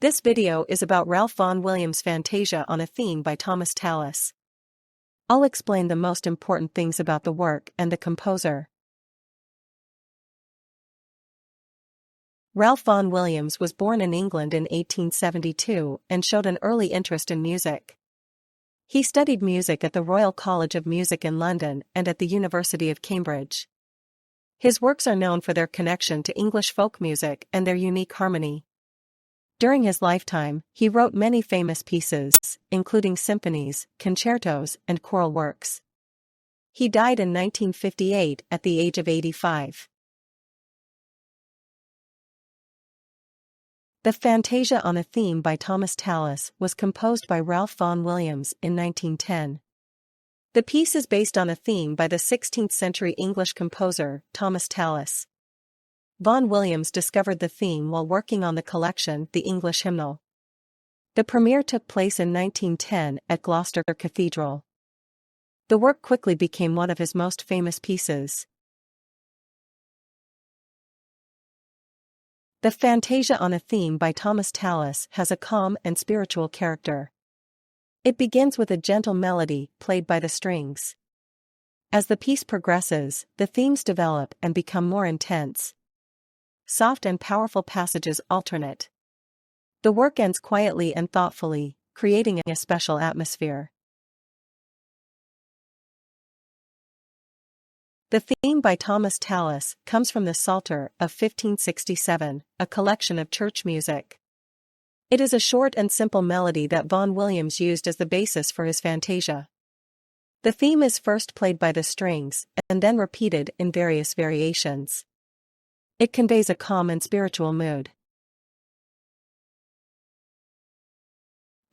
This video is about Ralph Vaughan Williams' Fantasia on a Theme by Thomas Tallis. I'll explain the most important things about the work and the composer. Ralph Vaughan Williams was born in England in 1872 and showed an early interest in music. He studied music at the Royal College of Music in London and at the University of Cambridge. His works are known for their connection to English folk music and their unique harmony. During his lifetime, he wrote many famous pieces, including symphonies, concertos, and choral works. He died in 1958 at the age of 85. The Fantasia on a Theme by Thomas Tallis was composed by Ralph Vaughan Williams in 1910. The piece is based on a theme by the 16th-century English composer, Thomas Tallis. Vaughan Williams discovered the theme while working on the collection The English Hymnal. The premiere took place in 1910 at Gloucester Cathedral. The work quickly became one of his most famous pieces. The Fantasia on a Theme by Thomas Tallis has a calm and spiritual character. It begins with a gentle melody played by the strings. As the piece progresses, the themes develop and become more intense. Soft and powerful passages alternate. The work ends quietly and thoughtfully, creating a special atmosphere. The theme by Thomas Tallis comes from the Psalter of 1567, a collection of church music. It is a short and simple melody that Vaughan Williams used as the basis for his Fantasia. The theme is first played by the strings, and then repeated in various variations. It conveys a calm and spiritual mood.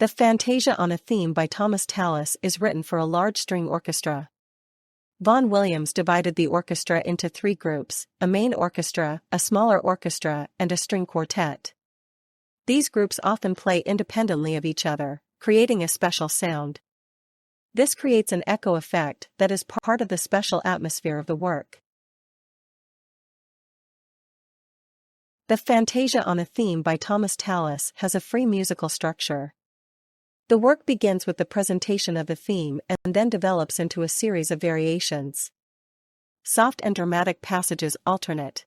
The Fantasia on a Theme by Thomas Tallis is written for a large string orchestra. Vaughan Williams divided the orchestra into three groups: a main orchestra, a smaller orchestra, and a string quartet. These groups often play independently of each other, creating a special sound. This creates an echo effect that is part of the special atmosphere of the work. The Fantasia on a Theme by Thomas Tallis has a free musical structure. The work begins with the presentation of the theme and then develops into a series of variations. Soft and dramatic passages alternate.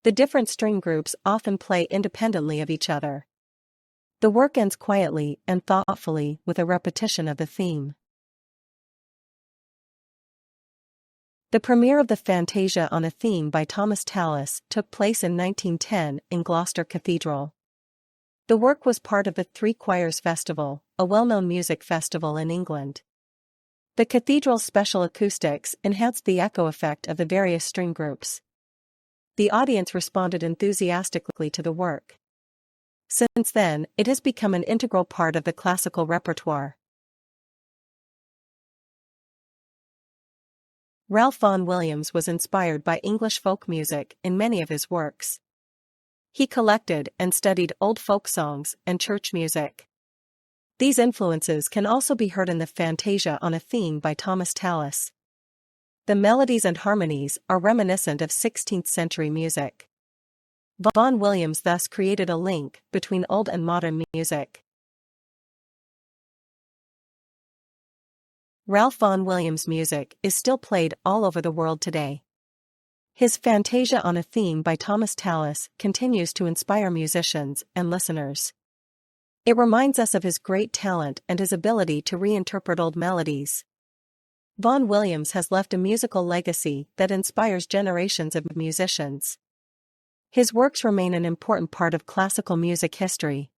The different string groups often play independently of each other. The work ends quietly and thoughtfully with a repetition of the theme. The premiere of the Fantasia on a Theme by Thomas Tallis took place in 1910 in Gloucester Cathedral. The work was part of the Three Choirs Festival, a well-known music festival in England. The cathedral's special acoustics enhanced the echo effect of the various string groups. The audience responded enthusiastically to the work. Since then, it has become an integral part of the classical repertoire. Ralph Vaughan Williams was inspired by English folk music in many of his works. He collected and studied old folk songs and church music. These influences can also be heard in the Fantasia on a Theme by Thomas Tallis. The melodies and harmonies are reminiscent of 16th-century music. Vaughan Williams thus created a link between old and modern music. Ralph Vaughan Williams' music is still played all over the world today. His Fantasia on a Theme by Thomas Tallis continues to inspire musicians and listeners. It reminds us of his great talent and his ability to reinterpret old melodies. Vaughan Williams has left a musical legacy that inspires generations of musicians. His works remain an important part of classical music history.